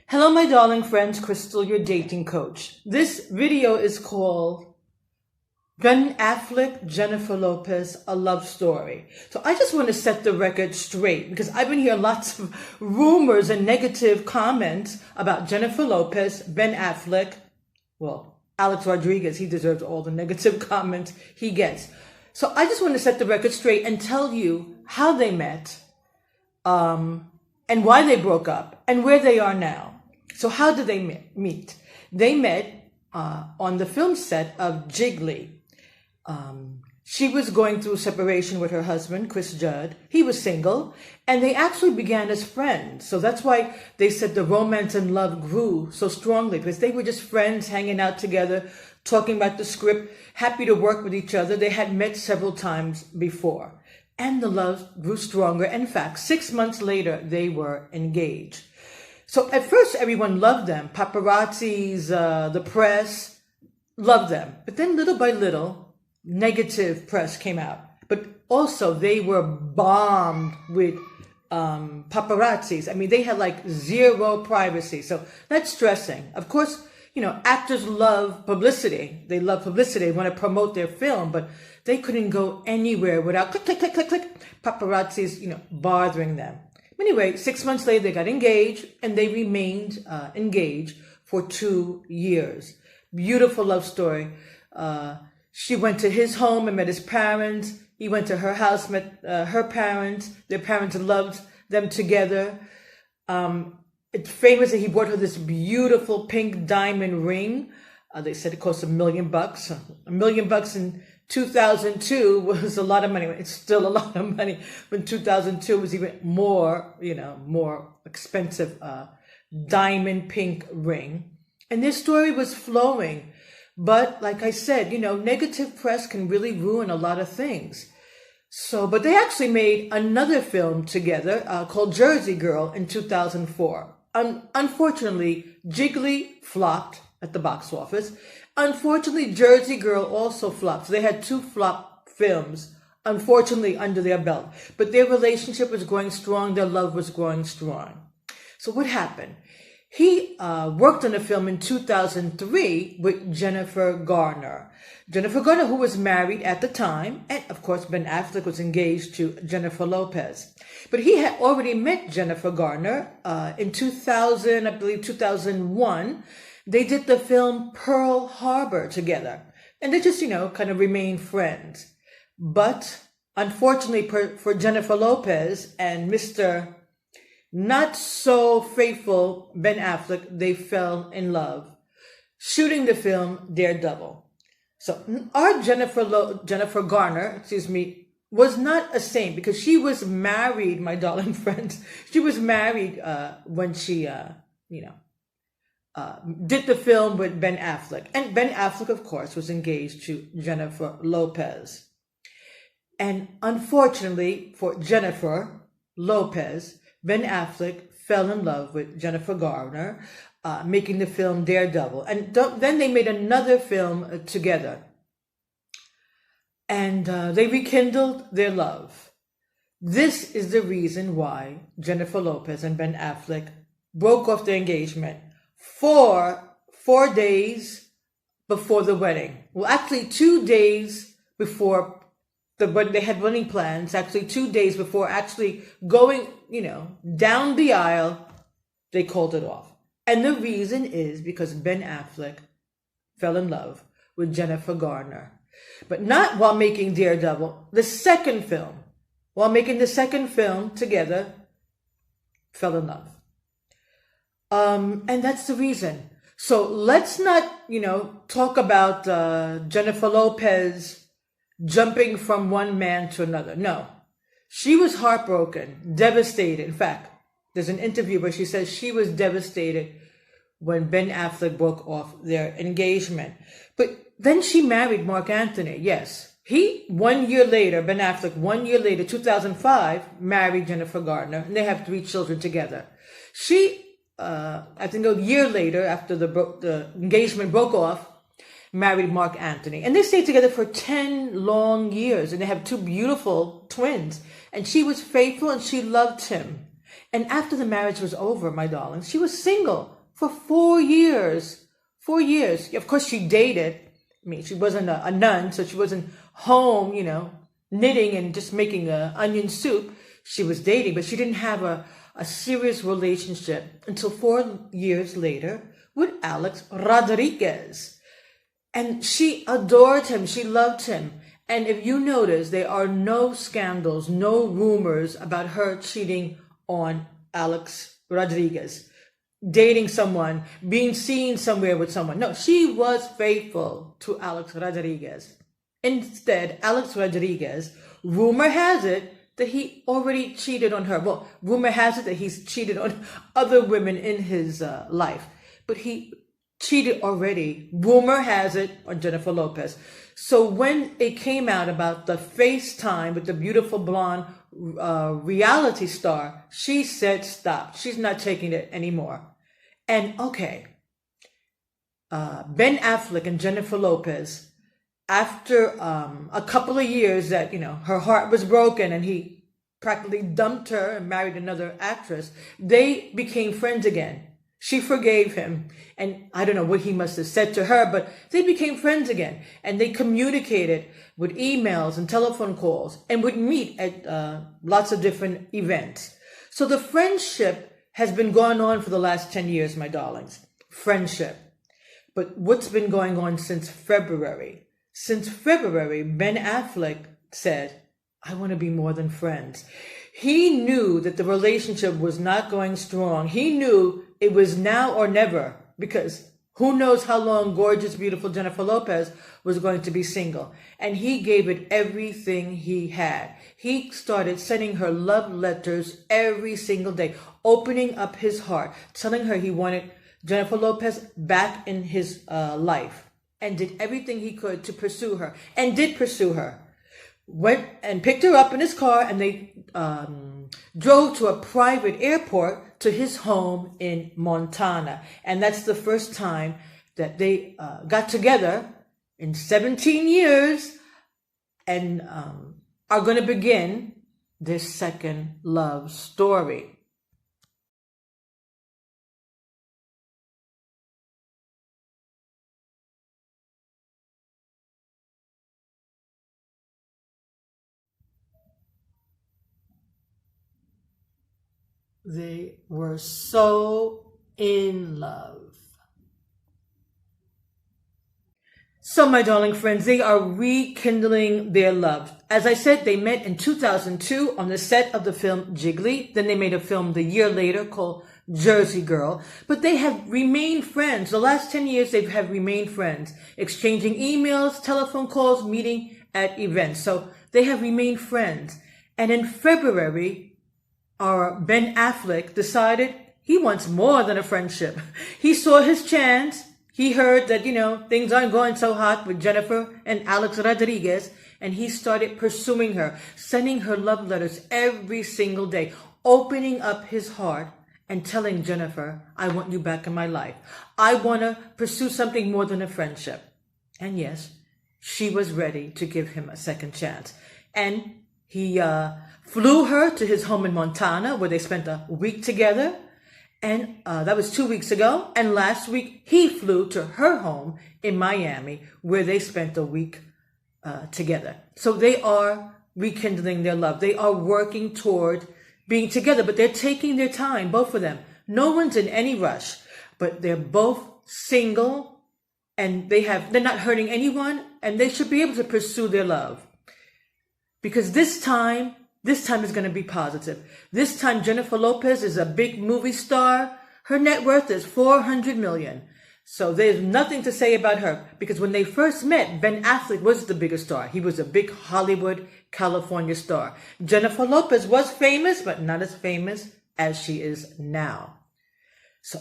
Hello, my darling friends, Crystal, your dating coach. This video is called Ben Affleck, Jennifer Lopez, a love story. So I just want to set the record straight because I've been hearing lots of rumors and negative comments about Jennifer Lopez, Ben Affleck. Well, Alex Rodriguez, he deserves all the negative comments he gets. So I just want to set the record straight and tell you how they met, and why they broke up and where they are now. So how did they meet? They met on the film set of Gigli. She was going through separation with her husband, Chris Judd. He was single, and they actually began as friends. So that's why they said the romance and love grew so strongly, because they were just friends hanging out together, talking about the script, happy to work with each other. They had met several times before, and the love grew stronger. In fact, 6 months later, they were engaged. So at first, everyone loved them. Paparazzis, the press loved them. But then little by little, negative press came out. But also, they were bombed with paparazzis. I mean, they had like zero privacy. So that's stressing. Of course, you know, actors love publicity. They love publicity. They want to promote their film, but they couldn't go anywhere without click, click, click, click, click, paparazzis, you know, bothering them. Anyway, 6 months later, they got engaged, and they remained engaged for 2 years. Beautiful love story. She went to his home and met his parents. He went to her house, met her parents. Their parents loved them together. It's famous that he bought her this beautiful pink diamond ring. They said it cost $1 million. $1 million in 2002 was a lot of money. It's still a lot of money. But 2002 was even more, more expensive diamond pink ring. And this story was flowing. But like I said, negative press can really ruin a lot of things. So, but they actually made another film together called Jersey Girl in 2004. Unfortunately, Gigli flopped at the box office. Unfortunately, Jersey Girl also flopped. So they had 2 flop films, unfortunately, under their belt. But their relationship was growing strong. Their love was growing strong. So what happened? He worked on a film in 2003 with Jennifer Garner. Jennifer Garner, who was married at the time, and of course Ben Affleck was engaged to Jennifer Lopez. But he had already met Jennifer Garner in 2000, I believe 2001. They did the film Pearl Harbor together. And they just, kind of remained friends. But unfortunately for Jennifer Lopez and Mr. not so faithful Ben Affleck, they fell in love, shooting the film Daredevil. So our Jennifer Garner, was not a saint because she was married, my darling friends. She was married when she, did the film with Ben Affleck. And Ben Affleck, of course, was engaged to Jennifer Lopez. And unfortunately for Jennifer Lopez, Ben Affleck fell in love with Jennifer Garner, making the film Daredevil. And then they made another film together. And they rekindled their love. This is the reason why Jennifer Lopez and Ben Affleck broke off their engagement 4 days before the wedding. Well, actually 2 days before they had wedding plans, actually 2 days before actually going, down the aisle, they called it off. And the reason is because Ben Affleck fell in love with Jennifer Garner. But not while making Daredevil. The second film, while making the second film together, fell in love. And that's the reason. So let's not, talk about Jennifer Lopez jumping from one man to another. No, she was heartbroken, devastated. In fact, there's an interview where she says she was devastated when Ben Affleck broke off their engagement. But then she married Mark Anthony. Yes, he 1 year later, Ben Affleck 1 year later, 2005, married Jennifer Garner, and they have 3 children together. She, I think a year later, after the engagement broke off, married Mark Anthony. And they stayed together for 10 long years, and they have 2 beautiful twins. And she was faithful and she loved him. And after the marriage was over, my darling, she was single for 4 years. 4 years. Of course, she dated. I mean, she wasn't a nun, so she wasn't home, knitting and just making onion soup. She was dating, but she didn't have a serious relationship until 4 years later with Alex Rodriguez. And she adored him. She loved him. And if you notice, there are no scandals, no rumors about her cheating on Alex Rodriguez, dating someone, being seen somewhere with someone. No, she was faithful to Alex Rodriguez. Instead, Alex Rodriguez, rumor has it that he already cheated on her. Well, rumor has it that he's cheated on other women in his life, but he cheated already, rumor has it, on Jennifer Lopez. So when it came out about the FaceTime with the beautiful blonde reality star, she said stop. She's not taking it anymore. And okay, Ben Affleck and Jennifer Lopez, after a couple of years that, her heart was broken and he practically dumped her and married another actress, they became friends again. She forgave him, and I don't know what he must have said to her, but they became friends again, and they communicated with emails and telephone calls and would meet at lots of different events. So the friendship has been going on for the last 10 years, my darlings. Friendship. But what's been going on since February? Since February, Ben Affleck said, I want to be more than friends. He knew that the relationship was not going strong. He knew it was now or never, because who knows how long gorgeous, beautiful Jennifer Lopez was going to be single. And he gave it everything he had. He started sending her love letters every single day, opening up his heart, telling her he wanted Jennifer Lopez back in his life, and did everything he could to pursue her, and did pursue her. Went and picked her up in his car, and they drove to a private airport to his home in Montana. And that's the first time that they got together in 17 years and are going to begin their second love story. They were so in love. So, my darling friends, they are rekindling their love. As I said, they met in 2002 on the set of the film Gigli. Then they made a film the year later called Jersey Girl. But they have remained friends. The last 10 years, they have remained friends, exchanging emails, telephone calls, meeting at events. So they have remained friends. And in February, our Ben Affleck decided he wants more than a friendship. He saw his chance. He heard that, things aren't going so hot with Jennifer and Alex Rodriguez, and he started pursuing her, sending her love letters every single day, opening up his heart and telling Jennifer, I want you back in my life. I want to pursue something more than a friendship. And yes, she was ready to give him a second chance. And he flew her to his home in Montana, where they spent a week together. And that was 2 weeks ago. And last week, he flew to her home in Miami, where they spent a week together. So they are rekindling their love. They are working toward being together, but they're taking their time, both of them. No one's in any rush, but they're both single, and they're not hurting anyone, and they should be able to pursue their love. Because this time is going to be positive. This time, Jennifer Lopez is a big movie star. Her net worth is $400 million. So there's nothing to say about her, because when they first met, Ben Affleck was the biggest star. He was a big Hollywood, California star. Jennifer Lopez was famous, but not as famous as she is now. So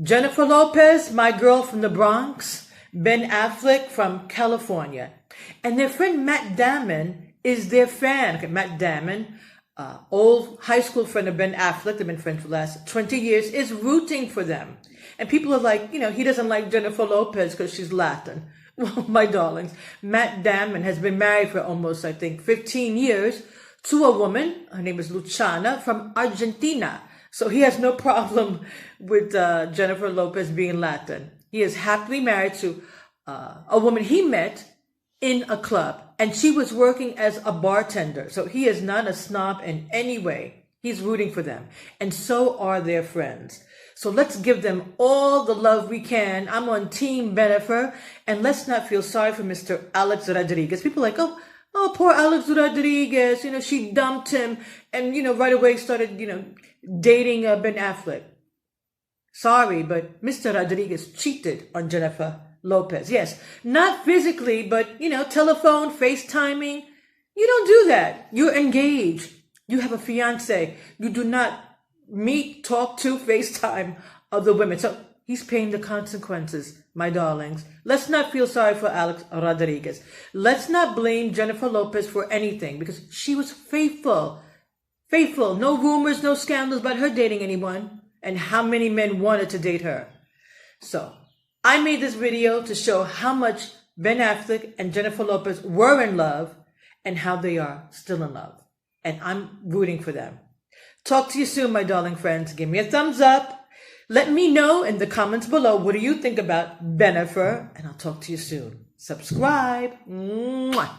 Jennifer Lopez, my girl from the Bronx, Ben Affleck from California. And their friend Matt Damon is their fan. Okay, Matt Damon, old high school friend of Ben Affleck, they've been friends for the last 20 years, is rooting for them. And people are like, he doesn't like Jennifer Lopez because she's Latin. Well, my darlings, Matt Damon has been married for almost, I think, 15 years to a woman. Her name is Luciana from Argentina. So he has no problem with Jennifer Lopez being Latin. He is happily married to a woman he met in a club, and she was working as a bartender. So he is not a snob in any way. He's rooting for them, and so are their friends. So let's give them all the love we can. I'm on Team Bennifer, and let's not feel sorry for Mr. Alex Rodriguez. People are like, oh, poor Alex Rodriguez. She dumped him, and right away started dating Benaffleck. Sorry, but Mr. Rodriguez cheated on Jennifer Lopez. Yes, not physically, but telephone, FaceTiming. You don't do that. You're engaged. You have a fiance. You do not meet, talk to, FaceTime other women. So he's paying the consequences, my darlings. Let's not feel sorry for Alex Rodriguez. Let's not blame Jennifer Lopez for anything, because she was faithful. Faithful. No rumors, no scandals about her dating anyone. And how many men wanted to date her. So I made this video to show how much Ben Affleck and Jennifer Lopez were in love and how they are still in love. And I'm rooting for them. Talk to you soon, my darling friends. Give me a thumbs up. Let me know in the comments below, what do you think about Bennifer? And I'll talk to you soon. Subscribe. Mwah.